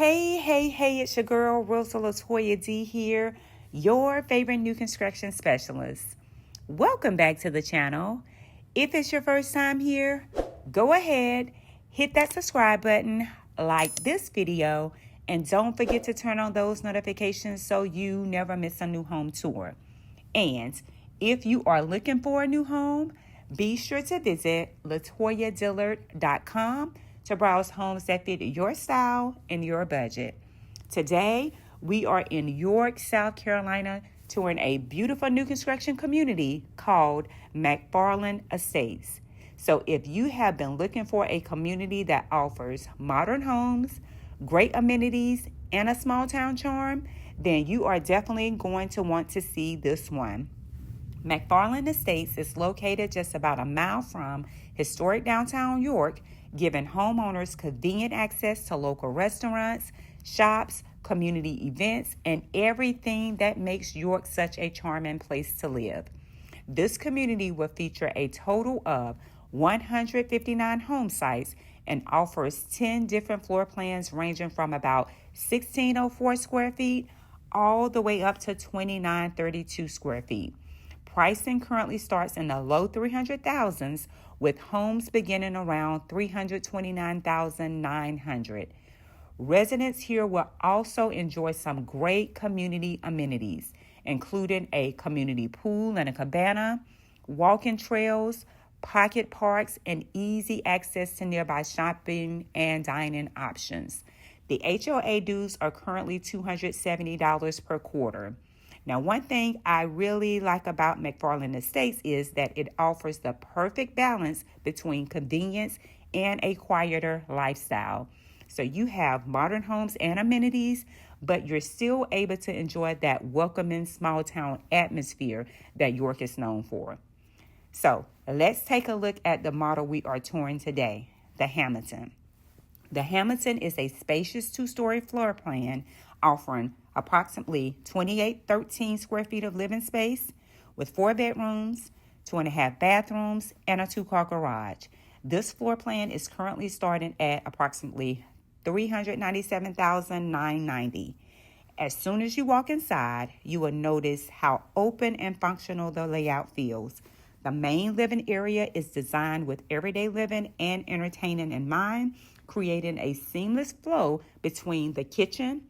Hey, it's your girl, Latoya D here, your favorite new construction specialist. Welcome back to the channel. If it's your first time here, go ahead, hit that subscribe button, like this video, and don't forget to turn on those notifications so you never miss a new home tour. And if you are looking for a new home, be sure to visit LatoyaDillard.com to browse homes that fit your style and your budget. Today, we are in York, South Carolina, touring a beautiful new construction community called McFarland Estates. So if you have been looking for a community that offers modern homes, great amenities, and a small town charm, then you are definitely going to want to see this one. McFarland Estates is located just about a mile from historic downtown York, giving homeowners convenient access to local restaurants, shops, community events, and everything that makes York such a charming place to live. This community will feature a total of 159 home sites and offers 10 different floor plans ranging from about 1,604 square feet all the way up to 2,932 square feet. Pricing currently starts in the low 300,000s, with homes beginning around 329,900. Residents here will also enjoy some great community amenities, including a community pool and a cabana, walking trails, pocket parks, and easy access to nearby shopping and dining options. The HOA dues are currently $270 per quarter. Now, one thing I really like about McFarland Estates is that it offers the perfect balance between convenience and a quieter lifestyle. So you have modern homes and amenities, but you're still able to enjoy that welcoming small town atmosphere that York is known for. So let's take a look at the model we are touring today, the Hamilton. The Hamilton is a spacious two-story floor plan offering approximately 2,813 square feet of living space with 4 bedrooms, 2.5 bathrooms, and a 2-car garage. This floor plan is currently starting at approximately $397,990. As soon as you walk inside, you will notice how open and functional the layout feels. The main living area is designed with everyday living and entertaining in mind, creating a seamless flow between the kitchen,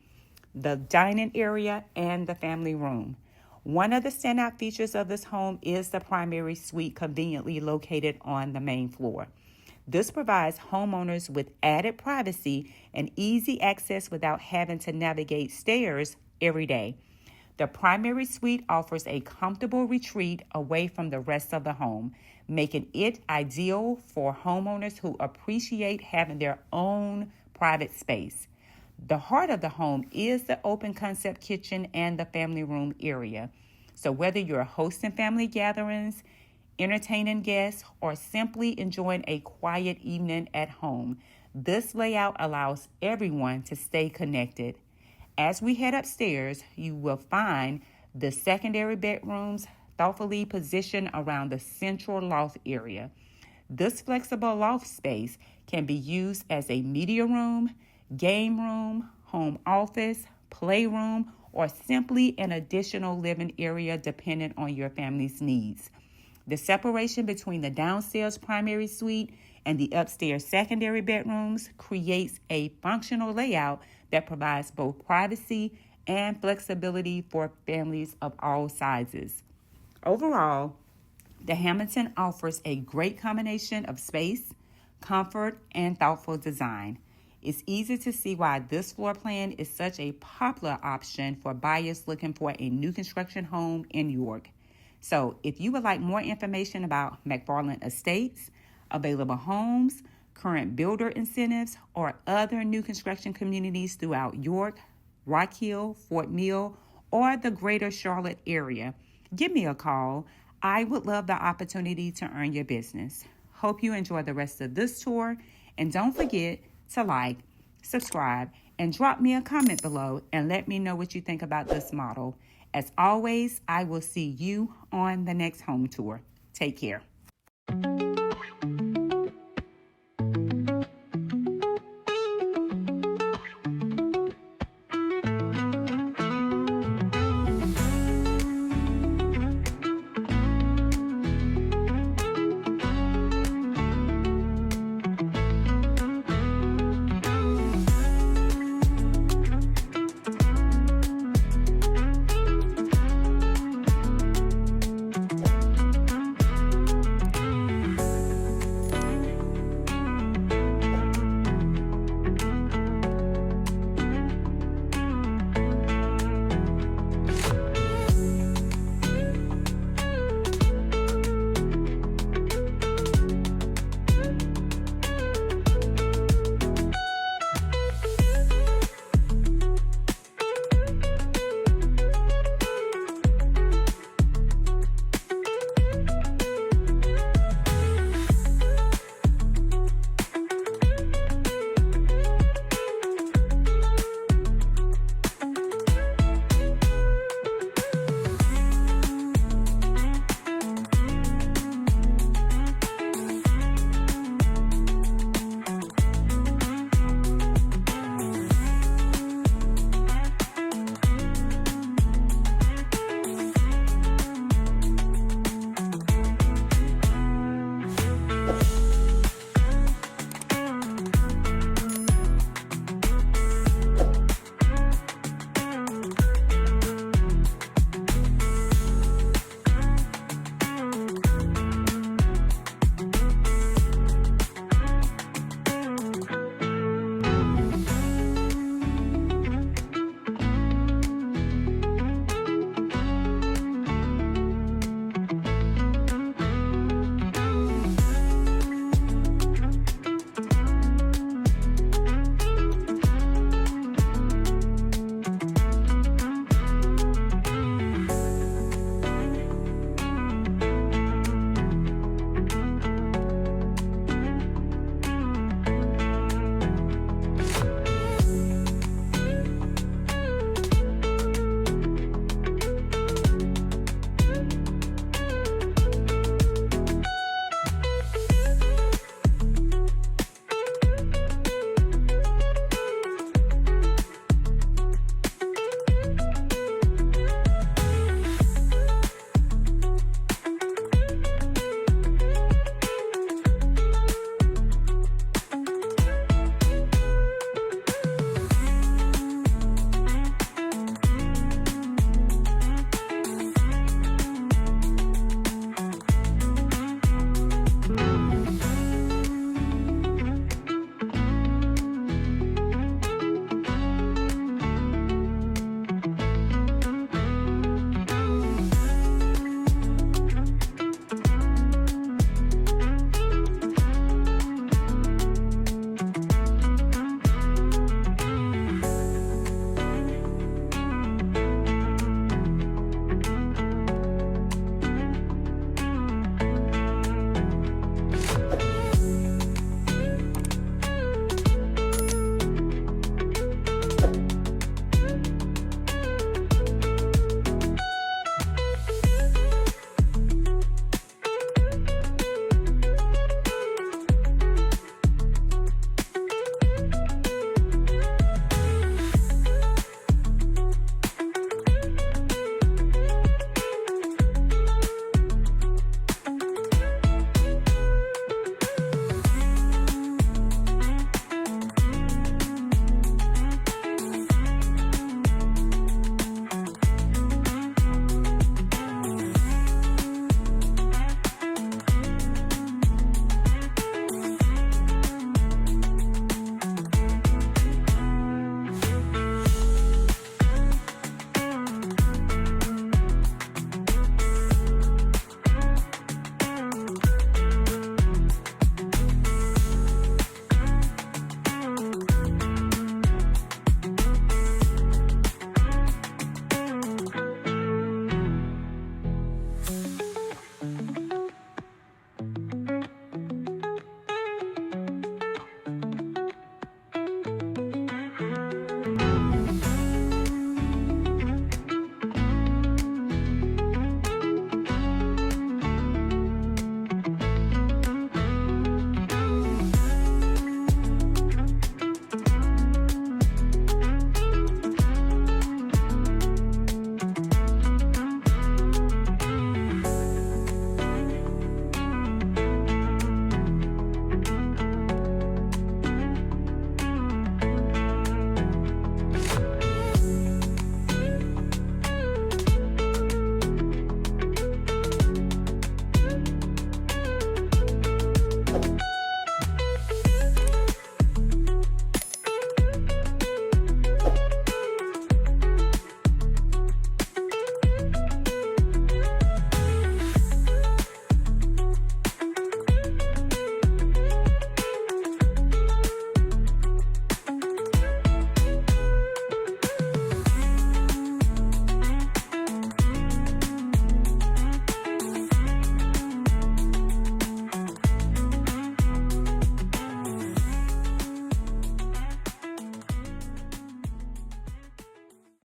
the dining area, and the family room. One of the standout features of this home is the primary suite conveniently located on the main floor. This provides homeowners with added privacy and easy access without having to navigate stairs every day. The primary suite offers a comfortable retreat away from the rest of the home, making it ideal for homeowners who appreciate having their own private space. The heart of the home is the open concept kitchen and the family room area. So whether you're hosting family gatherings, entertaining guests, or simply enjoying a quiet evening at home, this layout allows everyone to stay connected. As we head upstairs, you will find the secondary bedrooms thoughtfully positioned around the central loft area. This flexible loft space can be used as a media room, game room, home office, playroom, or simply an additional living area depending on your family's needs. The separation between the downstairs primary suite and the upstairs secondary bedrooms creates a functional layout that provides both privacy and flexibility for families of all sizes. Overall, the Hamilton offers a great combination of space, comfort, and thoughtful design. It's easy to see why this floor plan is such a popular option for buyers looking for a new construction home in York. So if you would like more information about McFarland Estates, available homes, current builder incentives, or other new construction communities throughout York, Rock Hill, Fort Mill, or the greater Charlotte area, give me a call. I would love the opportunity to earn your business. Hope you enjoy the rest of this tour, and don't forget to like, subscribe, and drop me a comment below and let me know what you think about this model. As always, I will see you on the next home tour. Take care.